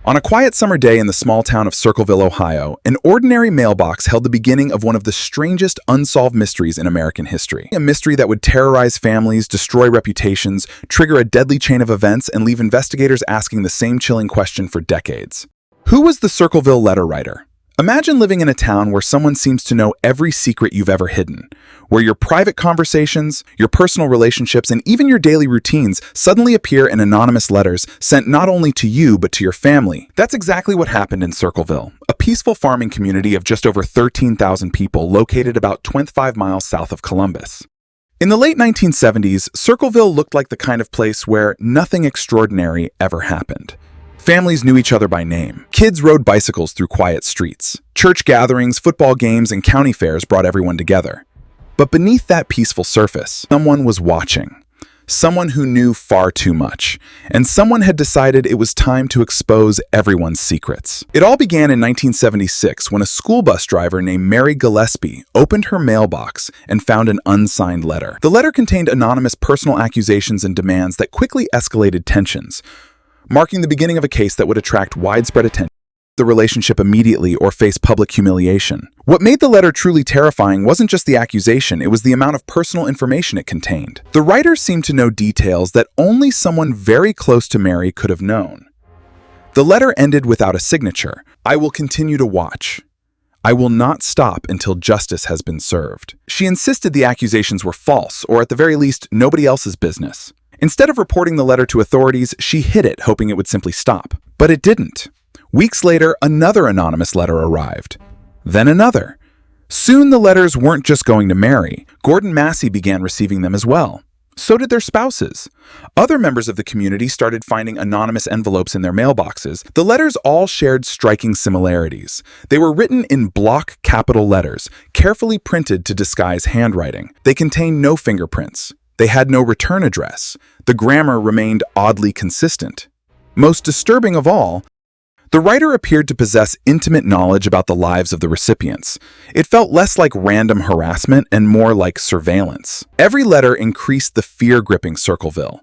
On a quiet summer day in the small town of Circleville, Ohio, an ordinary mailbox held the beginning of one of the strangest unsolved mysteries in American history. A mystery that would terrorize families, destroy reputations, trigger a deadly chain of events, and leave investigators asking the same chilling question for decades. Who was the Circleville Letter Writer? Imagine living in a town where someone seems to know every secret you've ever hidden, where your private conversations, your personal relationships, and even your daily routines suddenly appear in anonymous letters sent not only to you but to your family. That's exactly what happened in Circleville, a peaceful farming community of just over 13,000 people located about 25 miles south of Columbus. In the late 1970s, Circleville looked like the kind of place where nothing extraordinary ever happened. Families knew each other by name. Kids rode bicycles through quiet streets. Church gatherings, football games, and county fairs brought everyone together. But beneath that peaceful surface, someone was watching. Someone who knew far too much. And someone had decided it was time to expose everyone's secrets. It all began in 1976 when a school bus driver named Mary Gillespie opened her mailbox and found an unsigned letter. The letter contained anonymous personal accusations and demands that quickly escalated tensions, marking the beginning of a case that would attract widespread attention, the relationship immediately, or face public humiliation. What made the letter truly terrifying wasn't just the accusation, it was the amount of personal information it contained. The writer seemed to know details that only someone very close to Mary could have known. The letter ended without a signature. "I will continue to watch. I will not stop until justice has been served." She insisted the accusations were false, or at the very least, nobody else's business. Instead of reporting the letter to authorities, she hid it, hoping it would simply stop. But it didn't. Weeks later, another anonymous letter arrived. Then another. Soon the letters weren't just going to Mary. Gordon Massey began receiving them as well. So did their spouses. Other members of the community started finding anonymous envelopes in their mailboxes. The letters all shared striking similarities. They were written in block capital letters, carefully printed to disguise handwriting. They contained no fingerprints. They had no return address. The grammar remained oddly consistent. Most disturbing of all, the writer appeared to possess intimate knowledge about the lives of the recipients. It felt less like random harassment and more like surveillance. Every letter increased the fear gripping Circleville.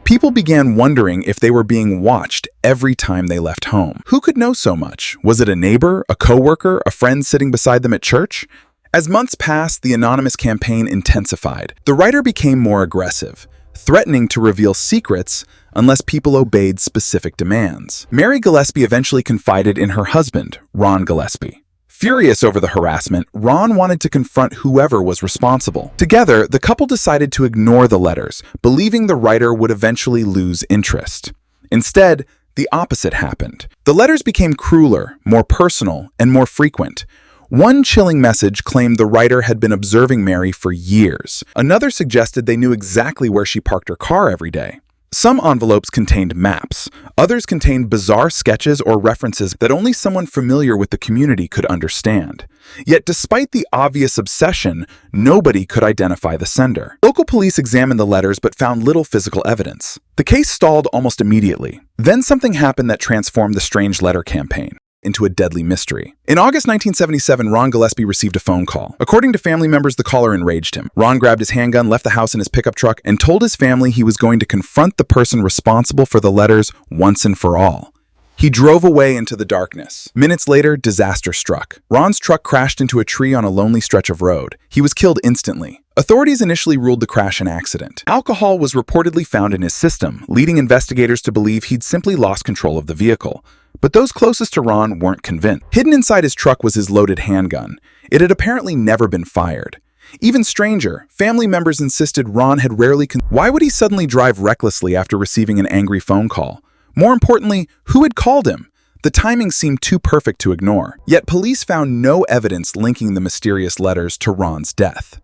People began wondering if they were being watched every time they left home. Who could know so much? Was it a neighbor, a coworker, a friend sitting beside them at church? As months passed, the anonymous campaign intensified. The writer became more aggressive, threatening to reveal secrets unless people obeyed specific demands. Mary Gillespie eventually confided in her husband, Ron Gillespie. Furious over the harassment, Ron wanted to confront whoever was responsible. Together, the couple decided to ignore the letters, believing the writer would eventually lose interest. Instead, the opposite happened. The letters became crueler, more personal, and more frequent. One chilling message claimed the writer had been observing Mary for years. Another suggested they knew exactly where she parked her car every day. Some envelopes contained maps. Others contained bizarre sketches or references that only someone familiar with the community could understand. Yet despite the obvious obsession, nobody could identify the sender. Local police examined the letters but found little physical evidence. The case stalled almost immediately. Then something happened that transformed the strange letter campaign into a deadly mystery. In August 1977, Ron Gillespie received a phone call. According to family members, the caller enraged him. Ron grabbed his handgun, left the house in his pickup truck, and told his family he was going to confront the person responsible for the letters once and for all. He drove away into the darkness. Minutes later, disaster struck. Ron's truck crashed into a tree on a lonely stretch of road. He was killed instantly. Authorities initially ruled the crash an accident. Alcohol was reportedly found in his system, leading investigators to believe he'd simply lost control of the vehicle. But those closest to Ron weren't convinced. Hidden inside his truck was his loaded handgun. It had apparently never been fired. Even stranger, family members insisted Ron had rarely Why would he suddenly drive recklessly after receiving an angry phone call? More importantly, who had called him? The timing seemed too perfect to ignore. Yet police found no evidence linking the mysterious letters to Ron's death.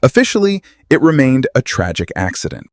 Officially, it remained a tragic accident.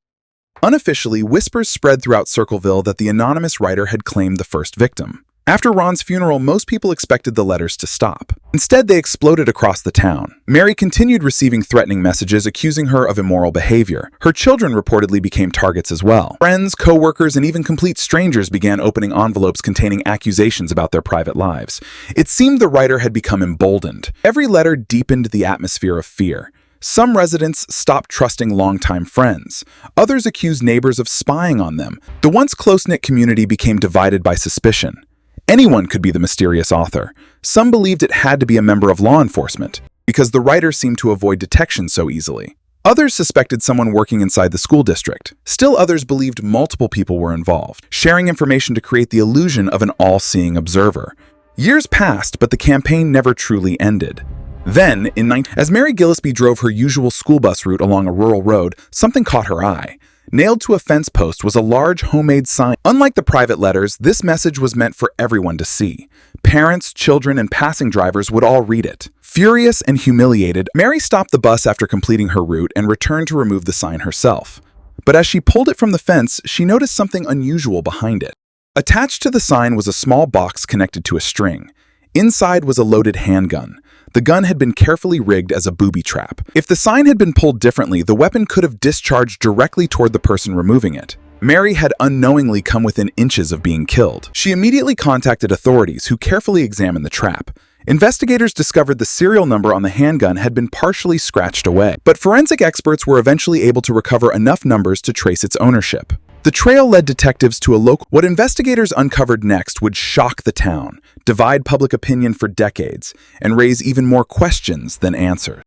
Unofficially, whispers spread throughout Circleville that the anonymous writer had claimed the first victim. After Ron's funeral, most people expected the letters to stop. Instead, they exploded across the town. Mary continued receiving threatening messages accusing her of immoral behavior. Her children reportedly became targets as well. Friends, co-workers, and even complete strangers began opening envelopes containing accusations about their private lives. It seemed the writer had become emboldened. Every letter deepened the atmosphere of fear. Some residents stopped trusting longtime friends. Others accused neighbors of spying on them. The once close-knit community became divided by suspicion. Anyone could be the mysterious author. Some believed it had to be a member of law enforcement, because the writer seemed to avoid detection so easily. Others suspected someone working inside the school district. Still others believed multiple people were involved, sharing information to create the illusion of an all-seeing observer. Years passed, but the campaign never truly ended. Then, as Mary Gillespie drove her usual school bus route along a rural road, something caught her eye. Nailed to a fence post was a large homemade sign. Unlike the private letters, this message was meant for everyone to see. Parents, children, and passing drivers would all read it. Furious and humiliated, Mary stopped the bus after completing her route and returned to remove the sign herself. But as she pulled it from the fence, she noticed something unusual behind it. Attached to the sign was a small box connected to a string. Inside was a loaded handgun. The gun had been carefully rigged as a booby trap. If the sign had been pulled differently, the weapon could have discharged directly toward the person removing it. Mary had unknowingly come within inches of being killed. She immediately contacted authorities, who carefully examined the trap. Investigators discovered the serial number on the handgun had been partially scratched away, but forensic experts were eventually able to recover enough numbers to trace its ownership. The trail led detectives to a local... What investigators uncovered next would shock the town, divide public opinion for decades, and raise even more questions than answers.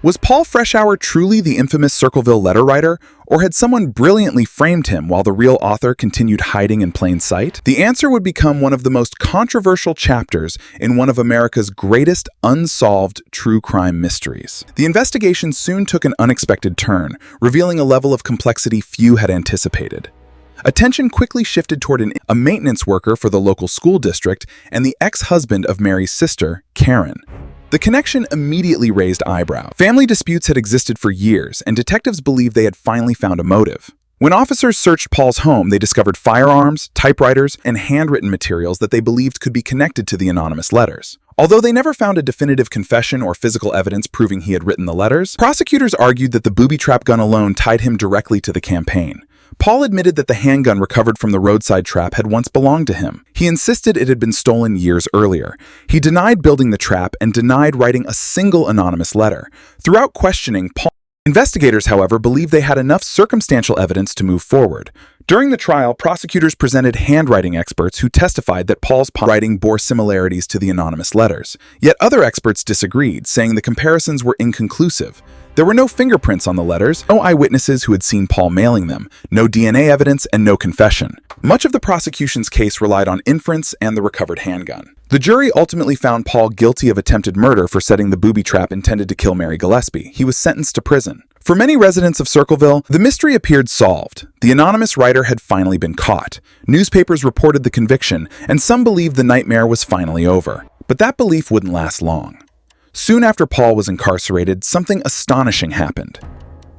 Was Paul Freshour truly the infamous Circleville Letter Writer, or had someone brilliantly framed him while the real author continued hiding in plain sight? The answer would become one of the most controversial chapters in one of America's greatest unsolved true crime mysteries. The investigation soon took an unexpected turn, revealing a level of complexity few had anticipated. Attention quickly shifted toward a maintenance worker for the local school district and the ex-husband of Mary's sister, Karen. The connection immediately raised eyebrows. Family disputes had existed for years, and detectives believed they had finally found a motive. When officers searched Paul's home, they discovered firearms, typewriters, and handwritten materials that they believed could be connected to the anonymous letters. Although they never found a definitive confession or physical evidence proving he had written the letters, prosecutors argued that the booby trap gun alone tied him directly to the campaign. Paul admitted that the handgun recovered from the roadside trap had once belonged to him. He insisted it had been stolen years earlier. He denied building the trap and denied writing a single anonymous letter. Throughout questioning, investigators, however, believed they had enough circumstantial evidence to move forward. During the trial, prosecutors presented handwriting experts who testified that Paul's writing bore similarities to the anonymous letters. Yet other experts disagreed, saying the comparisons were inconclusive. There were no fingerprints on the letters, no eyewitnesses who had seen Paul mailing them, no DNA evidence, and no confession. Much of the prosecution's case relied on inference and the recovered handgun. The jury ultimately found Paul guilty of attempted murder for setting the booby trap intended to kill Mary Gillespie. He was sentenced to prison. For many residents of Circleville, the mystery appeared solved. The anonymous writer had finally been caught. Newspapers reported the conviction, and some believed the nightmare was finally over. But that belief wouldn't last long. Soon after Paul was incarcerated, something astonishing happened.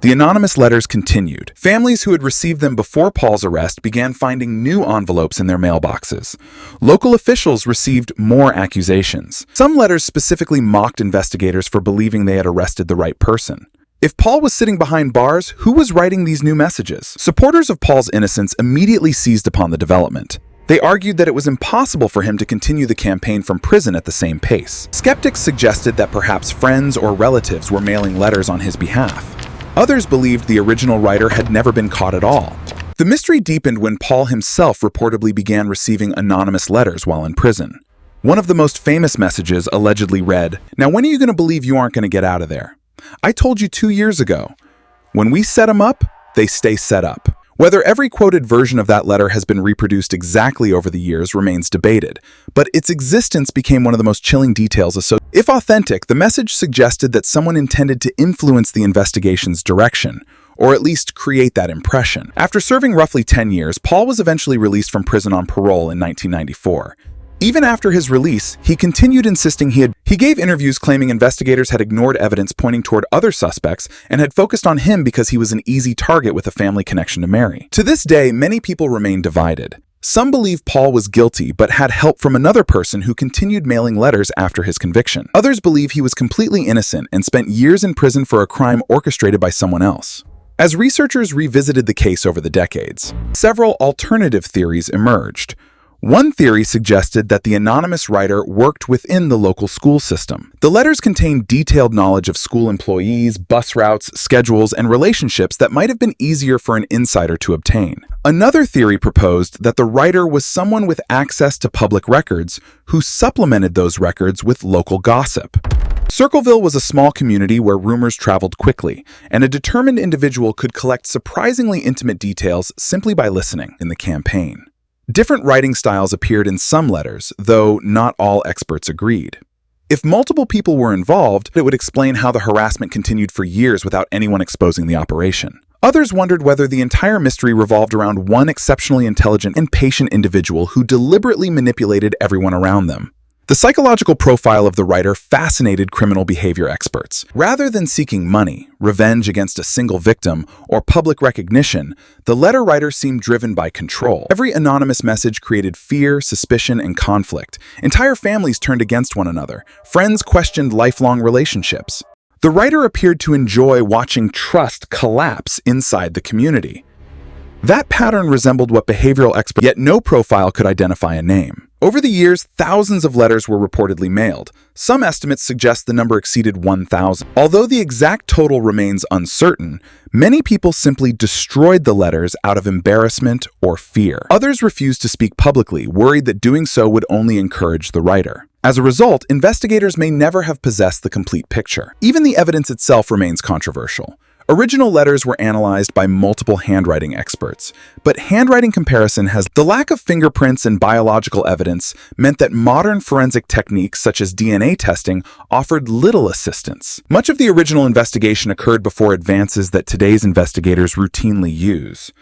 The anonymous letters continued. Families who had received them before Paul's arrest began finding new envelopes in their mailboxes. Local officials received more accusations. Some letters specifically mocked investigators for believing they had arrested the right person. If Paul was sitting behind bars, who was writing these new messages? Supporters of Paul's innocence immediately seized upon the development. They argued that it was impossible for him to continue the campaign from prison at the same pace. Skeptics suggested that perhaps friends or relatives were mailing letters on his behalf. Others believed the original writer had never been caught at all. The mystery deepened when Paul himself reportedly began receiving anonymous letters while in prison. One of the most famous messages allegedly read, "Now when are you going to believe you aren't going to get out of there? I told you 2 years ago. When we set them up, they stay set up." Whether every quoted version of that letter has been reproduced exactly over the years remains debated, but its existence became one of the most chilling details associated. If authentic, the message suggested that someone intended to influence the investigation's direction, or at least create that impression. After serving roughly 10 years, Paul was eventually released from prison on parole in 1994. Even after his release, he continued insisting he gave interviews claiming investigators had ignored evidence pointing toward other suspects and had focused on him because he was an easy target with a family connection to Mary. To this day, many people remain divided. Some believe Paul was guilty but had help from another person who continued mailing letters after his conviction. Others believe he was completely innocent and spent years in prison for a crime orchestrated by someone else. As researchers revisited the case over the decades, several alternative theories emerged. One theory suggested that the anonymous writer worked within the local school system. The letters contained detailed knowledge of school employees, bus routes, schedules, and relationships that might have been easier for an insider to obtain. Another theory proposed that the writer was someone with access to public records who supplemented those records with local gossip. Circleville was a small community where rumors traveled quickly, and a determined individual could collect surprisingly intimate details simply by listening in the campaign. Different writing styles appeared in some letters, though not all experts agreed. If multiple people were involved, it would explain how the harassment continued for years without anyone exposing the operation. Others wondered whether the entire mystery revolved around one exceptionally intelligent and patient individual who deliberately manipulated everyone around them. The psychological profile of the writer fascinated criminal behavior experts. Rather than seeking money, revenge against a single victim, or public recognition, the letter writer seemed driven by control. Every anonymous message created fear, suspicion, and conflict. Entire families turned against one another. Friends questioned lifelong relationships. The writer appeared to enjoy watching trust collapse inside the community. That pattern resembled what behavioral experts, yet no profile could identify a name. Over the years, thousands of letters were reportedly mailed. Some estimates suggest the number exceeded 1,000. Although the exact total remains uncertain, many people simply destroyed the letters out of embarrassment or fear. Others refused to speak publicly, worried that doing so would only encourage the writer. As a result, investigators may never have possessed the complete picture. Even the evidence itself remains controversial. Original letters were analyzed by multiple handwriting experts, but handwriting comparison has the lack of fingerprints and biological evidence meant that modern forensic techniques such as DNA testing offered little assistance. Much of the original investigation occurred before advances that today's investigators routinely use.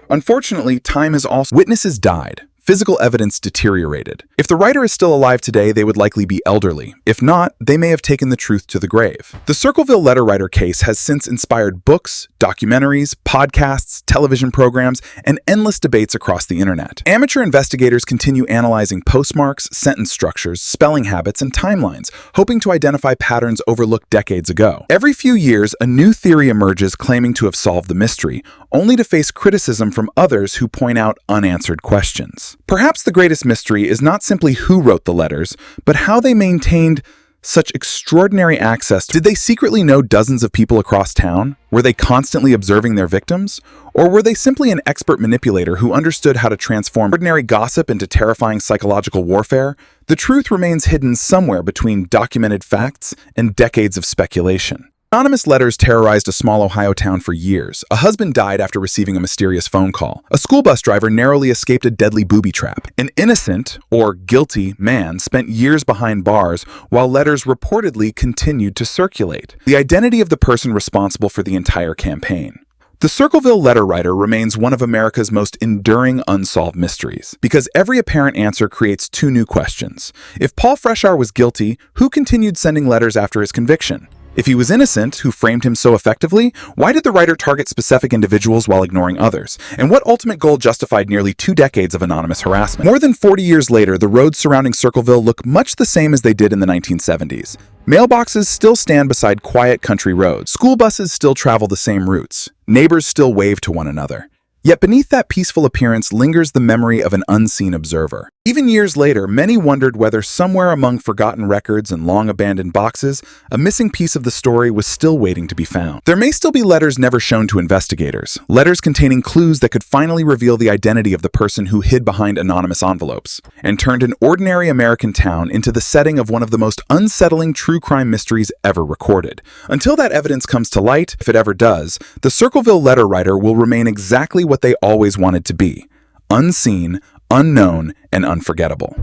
Unfortunately, time has also... Witnesses died. Physical evidence deteriorated. If the writer is still alive today, they would likely be elderly. If not, they may have taken the truth to the grave. The Circleville Letter Writer case has since inspired books, documentaries, podcasts, television programs, and endless debates across the internet. Amateur investigators continue analyzing postmarks, sentence structures, spelling habits, and timelines, hoping to identify patterns overlooked decades ago. Every few years, a new theory emerges claiming to have solved the mystery, only to face criticism from others who point out unanswered questions. Perhaps the greatest mystery is not simply who wrote the letters, but how they maintained such extraordinary access. Did they secretly know dozens of people across town? Were they constantly observing their victims? Or were they simply an expert manipulator who understood how to transform ordinary gossip into terrifying psychological warfare? The truth remains hidden somewhere between documented facts and decades of speculation. Anonymous letters terrorized a small Ohio town for years. A husband died after receiving a mysterious phone call. A school bus driver narrowly escaped a deadly booby trap. An innocent, or guilty, man spent years behind bars while letters reportedly continued to circulate. The identity of the person responsible for the entire campaign. The Circleville Letter Writer remains one of America's most enduring unsolved mysteries, because every apparent answer creates two new questions. If Paul Freshour was guilty, who continued sending letters after his conviction? If he was innocent, who framed him so effectively, why did the writer target specific individuals while ignoring others? And what ultimate goal justified nearly 2 decades of anonymous harassment? More than 40 years later, the roads surrounding Circleville look much the same as they did in the 1970s. Mailboxes still stand beside quiet country roads. School buses still travel the same routes. Neighbors still wave to one another. Yet beneath that peaceful appearance lingers the memory of an unseen observer. Even years later, many wondered whether somewhere among forgotten records and long-abandoned boxes, a missing piece of the story was still waiting to be found. There may still be letters never shown to investigators, letters containing clues that could finally reveal the identity of the person who hid behind anonymous envelopes, and turned an ordinary American town into the setting of one of the most unsettling true crime mysteries ever recorded. Until that evidence comes to light, if it ever does, the Circleville Letter Writer will remain exactly what they always wanted to be: unseen, unknown, and unforgettable.